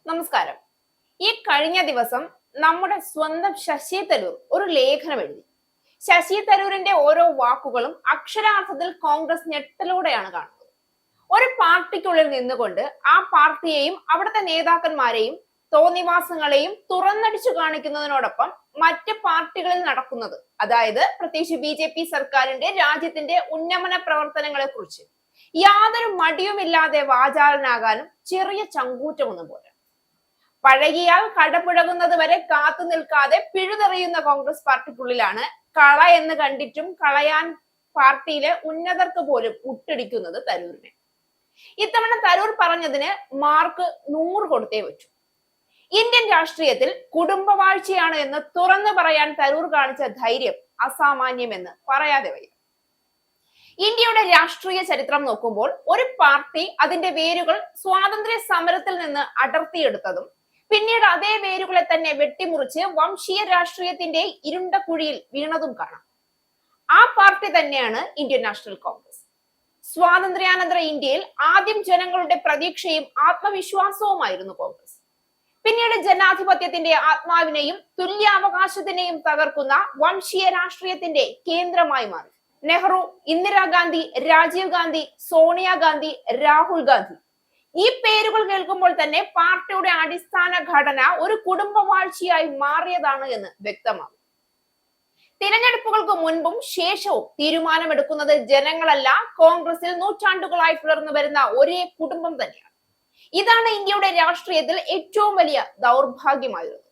നമസ്കാരം. ഈ കഴിഞ്ഞ ദിവസം നമ്മുടെ സ്വന്തം ശശി തരൂർ ഒരു ലേഖനം എഴുതി. ശശി തരൂരിന്റെ ഓരോ വാക്കുകളും അക്ഷരാർത്ഥത്തിൽ കോൺഗ്രസ് ഞെട്ടലോടെയാണ് കാണുന്നത്. ഒരു പാർട്ടിക്കുള്ളിൽ നിന്നുകൊണ്ട് ആ പാർട്ടിയെയും അവിടുത്തെ നേതാക്കന്മാരെയും തോന്നിവാസങ്ങളെയും തുറന്നടിച്ചു കാണിക്കുന്നതിനോടൊപ്പം മറ്റ് പാർട്ടികളിൽ നടക്കുന്നത്, അതായത് പ്രത്യേകിച്ച് BJP സർക്കാരിന്റെ രാജ്യത്തിന്റെ ഉന്നമന പ്രവർത്തനങ്ങളെ കുറിച്ച് യാതൊരു മടിയുമില്ലാതെ വാചാലനാകാനും ചെറിയ ചങ്കൂറ്റമൊന്നും പോലെ. പഴകിയാൽ കടപുഴകുന്നത് വരെ കാത്തു നിൽക്കാതെ പിഴുതെറിയുന്ന കോൺഗ്രസ് പാർട്ടിക്കുള്ളിലാണ് കള എന്ന് കണ്ടിട്ടും കളയാൻ പാർട്ടിയിലെ ഉന്നതർക്ക് പോലും മുട്ടിടിക്കുന്നത് തരൂരിനെ. ഇത്തവണ തരൂർ പറഞ്ഞതിന് മാർക്ക് 100 കൊടുത്തേ പറ്റൂ. ഇന്ത്യൻ രാഷ്ട്രീയത്തിൽ കുടുംബവാഴ്ചയാണ് എന്ന് തുറന്നു പറയാൻ തരൂർ കാണിച്ച ധൈര്യം അസാമാന്യമെന്ന് പറയാതെ വയ്യ. ഇന്ത്യയുടെ രാഷ്ട്രീയ ചരിത്രം നോക്കുമ്പോൾ ഒരു പാർട്ടി അതിന്റെ വേരുകൾ സ്വാതന്ത്ര്യ സമരത്തിൽ നിന്ന് അടർത്തിയെടുത്തതും പിന്നീട് അതേ വേരുകളെ തന്നെ വെട്ടിമുറിച്ച് വംശീയ രാഷ്ട്രീയത്തിന്റെ ഇരുണ്ട കുഴിയിൽ വീണതും കാണാം. ആ പാർട്ടി തന്നെയാണ് ഇന്ത്യൻ നാഷണൽ കോൺഗ്രസ്. സ്വാതന്ത്ര്യാനന്തര ഇന്ത്യയിൽ ആദ്യം ജനങ്ങളുടെ പ്രതീക്ഷയും ആത്മവിശ്വാസവുമായിരുന്നു കോൺഗ്രസ്. പിന്നീട് ജനാധിപത്യത്തിന്റെ ആത്മാവിനെയും തുല്യാവകാശത്തിനെയും തകർക്കുന്ന വംശീയ രാഷ്ട്രീയത്തിന്റെ കേന്ദ്രമായി മാറി. നെഹ്റു, ഇന്ദിരാഗാന്ധി, രാജീവ് ഗാന്ധി, സോണിയാഗാന്ധി, രാഹുൽ ഗാന്ധി, ഈ പേരുകൾ കേൾക്കുമ്പോൾ തന്നെ പാർട്ടിയുടെ അടിസ്ഥാന ഘടന ഒരു കുടുംബവാഴ്ചയായി മാറിയതാണ് എന്ന് വ്യക്തമാകും. തിരഞ്ഞെടുപ്പുകൾക്ക് മുൻപും ശേഷവും തീരുമാനമെടുക്കുന്നത് ജനങ്ങളല്ല, കോൺഗ്രസിൽ നൂറ്റാണ്ടുകളായി തുടർന്നു വരുന്ന ഒരേ കുടുംബം തന്നെയാണ്. ഇതാണ് ഇന്ത്യയുടെ രാഷ്ട്രീയത്തിൽ ഏറ്റവും വലിയ ദൗർഭാഗ്യമായിരുന്നത്.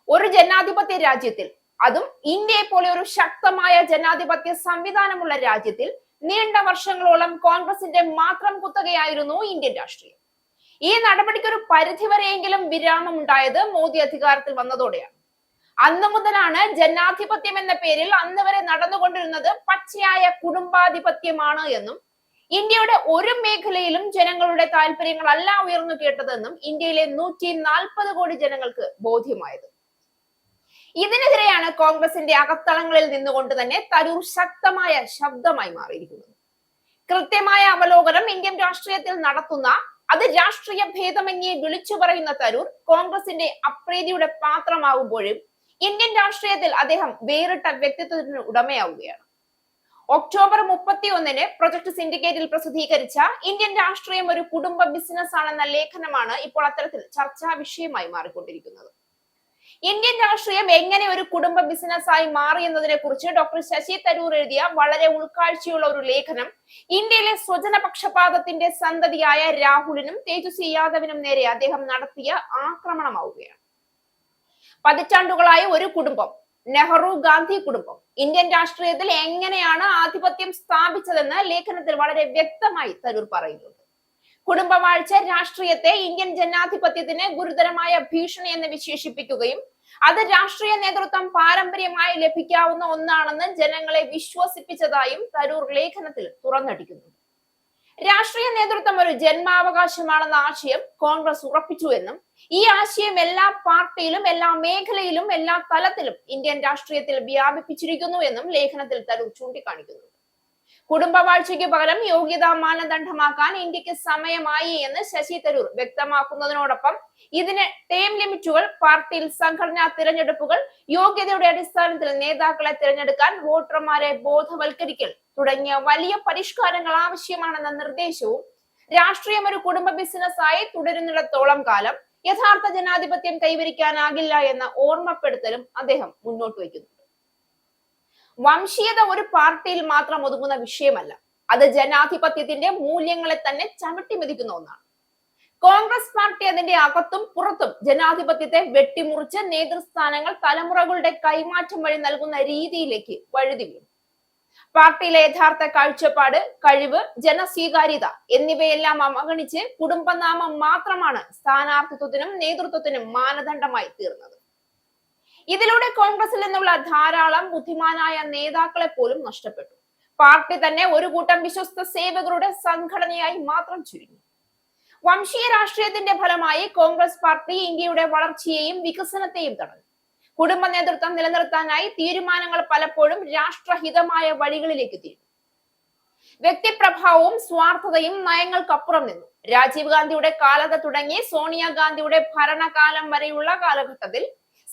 ഒരു ജനാധിപത്യ രാജ്യത്തിൽ, അതും ഇന്ത്യയെ പോലെ ഒരു ശക്തമായ ജനാധിപത്യ സംവിധാനമുള്ള രാജ്യത്തിൽ നീണ്ട വർഷങ്ങളോളം കോൺഗ്രസിന്റെ മാത്രം കുത്തകയായിരുന്നു ഇന്ത്യൻ രാഷ്ട്രീയം. ഈ നടപടിക്ക് ഒരു പരിധിവരെയെങ്കിലും വിരാമം ഉണ്ടായത് മോദി അധികാരത്തിൽ വന്നതോടെയാണ്. അന്നു മുതലാണ് ജനാധിപത്യം എന്ന പേരിൽ അന്ന് വരെ നടന്നുകൊണ്ടിരുന്നത് പച്ചയായ കുടുംബാധിപത്യമാണ് എന്നും ഇന്ത്യയുടെ ഒരു മേഖലയിലും ജനങ്ങളുടെ താല്പര്യങ്ങളല്ല ഉയർന്നു കേട്ടതെന്നും ഇന്ത്യയിലെ 140 കോടി ജനങ്ങൾക്ക് ബോധ്യമായത്. ഇതിനെതിരെയാണ് കോൺഗ്രസിന്റെ അകത്തളങ്ങളിൽ നിന്നുകൊണ്ട് തന്നെ തരൂർ ശക്തമായ ശബ്ദമായി മാറിയിരിക്കുന്നത്. കൃത്യമായ അവലോകനം ഇന്ത്യൻ രാഷ്ട്രീയത്തിൽ നടത്തുന്ന, അത് രാഷ്ട്രീയ ഭേദമന്യേ വിളിച്ചു പറയുന്ന തരൂർ കോൺഗ്രസിന്റെ അപ്രീതിയുടെ പാത്രമാകുമ്പോഴും ഇന്ത്യൻ രാഷ്ട്രീയത്തിൽ അദ്ദേഹം വേറിട്ട വ്യക്തിത്വത്തിന് ഉടമയാവുകയാണ്. ഒക്ടോബർ 31 പ്രൊജക്ട് സിൻഡിക്കേറ്റിൽ പ്രസിദ്ധീകരിച്ച ഇന്ത്യൻ രാഷ്ട്രീയം ഒരു കുടുംബ ബിസിനസ് ആണെന്ന ലേഖനമാണ് ഇപ്പോൾ അത്തരത്തിൽ ചർച്ചാ വിഷയമായി മാറിക്കൊണ്ടിരിക്കുന്നത്. ഇന്ത്യൻ രാഷ്ട്രീയം എങ്ങനെ ഒരു കുടുംബ ബിസിനസ്സായി മാറി എന്നതിനെ കുറിച്ച് ഡോക്ടർ ശശി തരൂർ എഴുതിയ വളരെ ഉൾക്കാഴ്ചയുള്ള ഒരു ലേഖനം ഇന്ത്യയിലെ സ്വജനപക്ഷപാതത്തിന്റെ സന്തതിയായ രാഹുലിനും തേജസ്വി യാദവിനും നേരെ അദ്ദേഹം നടത്തിയ ആക്രമണമാവുകയാണ്. പതിറ്റാണ്ടുകളായി ഒരു കുടുംബം, നെഹ്റു ഗാന്ധി കുടുംബം, ഇന്ത്യൻ രാഷ്ട്രീയത്തിൽ എങ്ങനെയാണ് ആധിപത്യം സ്ഥാപിച്ചതെന്ന് ലേഖനത്തിൽ വളരെ വ്യക്തമായി തരൂർ പറയുന്നുണ്ട്. കുടുംബവാഴ്ച രാഷ്ട്രീയത്തെ ഇന്ത്യൻ ജനാധിപത്യത്തിന് ഗുരുതരമായ ഭീഷണി എന്ന് വിശേഷിപ്പിക്കുകയും അത് രാഷ്ട്രീയ നേതൃത്വം പാരമ്പര്യമായി ലഭിക്കാവുന്ന ഒന്നാണെന്ന് ജനങ്ങളെ വിശ്വസിപ്പിച്ചതായും തരൂർ ലേഖനത്തിൽ തുറന്നടിക്കുന്നു. രാഷ്ട്രീയ നേതൃത്വം ഒരു ജന്മാവകാശമാണെന്ന ആശയം കോൺഗ്രസ് ഉറപ്പിച്ചു എന്നും ഈ ആശയം എല്ലാ പാർട്ടിയിലും എല്ലാ മേഖലയിലും എല്ലാ തലത്തിലും ഇന്ത്യൻ രാഷ്ട്രീയത്തിൽ വ്യാപിപ്പിച്ചിരിക്കുന്നു എന്നും ലേഖനത്തിൽ തരൂർ ചൂണ്ടിക്കാണിക്കുന്നു. കുടുംബവാഴ്ചയ്ക്ക് പകരം യോഗ്യതാ മാനദണ്ഡമാക്കാൻ ഇന്ത്യക്ക് സമയമായി എന്ന് ശശി തരൂർ വ്യക്തമാക്കുന്നതിനോടൊപ്പം ഇതിന് ടേം ലിമിറ്റുകൾ, പാർട്ടിയിൽ സംഘടനാ തിരഞ്ഞെടുപ്പുകൾ, യോഗ്യതയുടെ അടിസ്ഥാനത്തിൽ നേതാക്കളെ തിരഞ്ഞെടുക്കാൻ വോട്ടർമാരെ ബോധവൽക്കരിക്കൽ തുടങ്ങിയ വലിയ പരിഷ്കാരങ്ങൾ ആവശ്യമാണെന്ന നിർദ്ദേശവും രാഷ്ട്രീയം ഒരു കുടുംബ ബിസിനസ്സായി തുടരുന്നിടത്തോളം കാലം യഥാർത്ഥ ജനാധിപത്യം കൈവരിക്കാനാകില്ല എന്ന ഓർമ്മപ്പെടുത്തലും അദ്ദേഹം മുന്നോട്ട് വയ്ക്കുന്നു. വംശീയത ഒരു പാർട്ടിയിൽ മാത്രം ഒതുങ്ങുന്ന വിഷയമല്ല, അത് ജനാധിപത്യത്തിന്റെ മൂല്യങ്ങളെ തന്നെ ചവിട്ടി മെതിക്കുന്ന ഒന്നാണ്. കോൺഗ്രസ് പാർട്ടി അതിന്റെ അകത്തും പുറത്തും ജനാധിപത്യത്തെ വെട്ടിമുറിച്ച് നേതൃസ്ഥാനങ്ങൾ തലമുറകളുടെ കൈമാറ്റം വഴി നൽകുന്ന രീതിയിലേക്ക് വഴുതി വീണു. പാർട്ടിയിലെ യഥാർത്ഥ കാഴ്ചപ്പാട്, കഴിവ്, ജനസ്വീകാര്യത എന്നിവയെല്ലാം അവഗണിച്ച് കുടുംബനാമം മാത്രമാണ് സ്ഥാനാർത്ഥിത്വത്തിനും നേതൃത്വത്തിനും മാനദണ്ഡമായി തീർന്നത്. ഇതിലൂടെ കോൺഗ്രസിൽ നിന്നുള്ള ധാരാളം ബുദ്ധിമാനായ നേതാക്കളെ പോലും നഷ്ടപ്പെട്ടു. പാർട്ടി തന്നെ ഒരു കൂട്ടം വിശ്വസ്ത സേവകരുടെ സംഘടനയായി മാത്രം ചുരുങ്ങി. വംശീയ രാഷ്ട്രീയത്തിന്റെ ഫലമായി കോൺഗ്രസ് പാർട്ടി ഇന്ത്യയുടെ വളർച്ചയെയും വികസനത്തെയും തടഞ്ഞു. കുടുംബ നേതൃത്വം നിലനിർത്താനായി തീരുമാനങ്ങൾ പലപ്പോഴും രാഷ്ട്രഹിതമായ വഴികളിലേക്ക് തിരിഞ്ഞു. വ്യക്തിപ്രഭാവവും സ്വാർത്ഥതയും നയങ്ങൾക്കപ്പുറം നിന്നു. രാജീവ് ഗാന്ധിയുടെ കാലത്ത് തുടങ്ങി സോണിയാഗാന്ധിയുടെ ഭരണകാലം വരെയുള്ള കാലഘട്ടത്തിൽ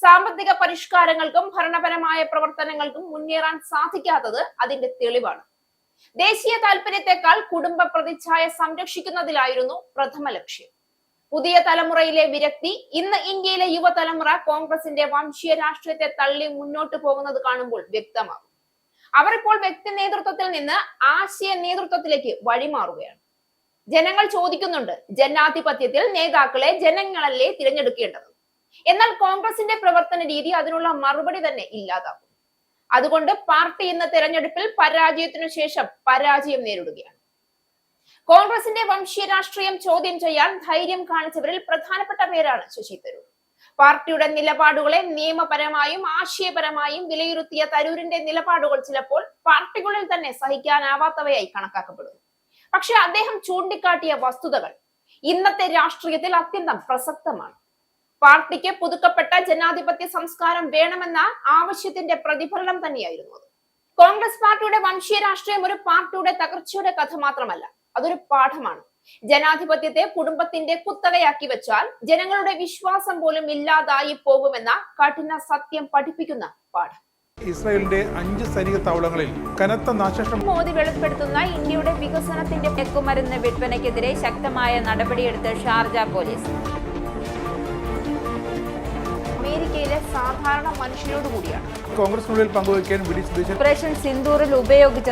സാമ്പത്തിക പരിഷ്കാരങ്ങൾക്കും ഭരണപരമായ പ്രവർത്തനങ്ങൾക്കും മുന്നേറാൻ സാധിക്കാത്തത് അതിന്റെ തെളിവാണ്. ദേശീയ താൽപര്യത്തെക്കാൾ കുടുംബ പ്രതിച്ഛായ സംരക്ഷിക്കുന്നതിലായിരുന്നു പ്രഥമ ലക്ഷ്യം. പുതിയ തലമുറയിലെ വിരക്തി ഇന്ന് ഇന്ത്യയിലെ യുവതലമുറ കോൺഗ്രസിന്റെ വംശീയ രാഷ്ട്രീയത്തെ തള്ളി മുന്നോട്ട് പോകുന്നത് കാണുമ്പോൾ വ്യക്തമാകും. അവർ ഇപ്പോൾ വ്യക്തി നേതൃത്വത്തിൽ നിന്ന് ആശയ നേതൃത്വത്തിലേക്ക് വഴിമാറുകയാണ്. ജനങ്ങൾ ചോദിക്കുന്നുണ്ട്, ജനാധിപത്യത്തിൽ നേതാക്കളെ ജനങ്ങളല്ലേ തിരഞ്ഞെടുക്കേണ്ടത്? എന്നാൽ കോൺഗ്രസിന്റെ പ്രവർത്തന രീതി അതിനുള്ള മറുപടി തന്നെ ഇല്ലാതാക്കും. അതുകൊണ്ട് പാർട്ടി ഇന്ന് തെരഞ്ഞെടുപ്പിൽ പരാജയത്തിനു ശേഷം പരാജയം നേരിടുകയാണ്. കോൺഗ്രസിന്റെ വംശീയ രാഷ്ട്രീയം ചോദ്യം ചെയ്യാൻ ധൈര്യം കാണിച്ചവരിൽ പ്രധാനപ്പെട്ട പേരാണ് ശശി തരൂർ. പാർട്ടിയുടെ നിലപാടുകളെ നിയമപരമായും ആശയപരമായും വിലയിരുത്തിയ തരൂരിന്റെ നിലപാടുകൾ ചിലപ്പോൾ പാർട്ടികളിൽ തന്നെ സഹിക്കാനാവാത്തവയായി കണക്കാക്കപ്പെടുന്നു. പക്ഷെ അദ്ദേഹം ചൂണ്ടിക്കാട്ടിയ വസ്തുതകൾ ഇന്നത്തെ രാഷ്ട്രീയത്തിൽ അത്യന്തം പ്രസക്തമാണ്. പാർട്ടിക്ക് പുതുക്കപ്പെട്ട ജനാധിപത്യ സംസ്കാരം വേണമെന്ന ആവശ്യത്തിന്റെ പ്രതിഫലനം തന്നെയായിരുന്നു അത്. കോൺഗ്രസ് പാർട്ടിയുടെ വംശീയ രാഷ്ട്രീയം ഒരു പാർട്ടിയുടെ തകർച്ചയുടെ കഥ മാത്രമല്ല, അതൊരു പാഠമാണ്. ജനാധിപത്യത്തെ കുടുംബത്തിന്റെ കുത്തകയാക്കി വെച്ചാൽ ജനങ്ങളുടെ വിശ്വാസം പോലും ഇല്ലാതായി പോകുമെന്ന കഠിന സത്യം പഠിപ്പിക്കുന്ന പാഠം. ഇസ്രായേലിന്റെ 5 സൈനിക താവളങ്ങളിൽ കനത്ത നാശനഷ്ടം. മോദി വെളിപ്പെടുത്തുന്ന ഇന്ത്യയുടെ വികസനത്തിന്റെ മയക്കുമരുന്ന് വിൽപ്പനയ്ക്കെതിരെ ശക്തമായ നടപടിയെടുത്ത് ഷാർജ പോലീസ്. അമേരിക്കയിലെ സാധാരണ മനുഷ്യരോട് കൂടിയാണ് കോൺഗ്രസിനുള്ളിൽ പങ്കുവയ്ക്കാൻ വിളിച്ചു ഓപ്പറേഷൻ സിന്ദൂറിൽ ഉപയോഗിച്ച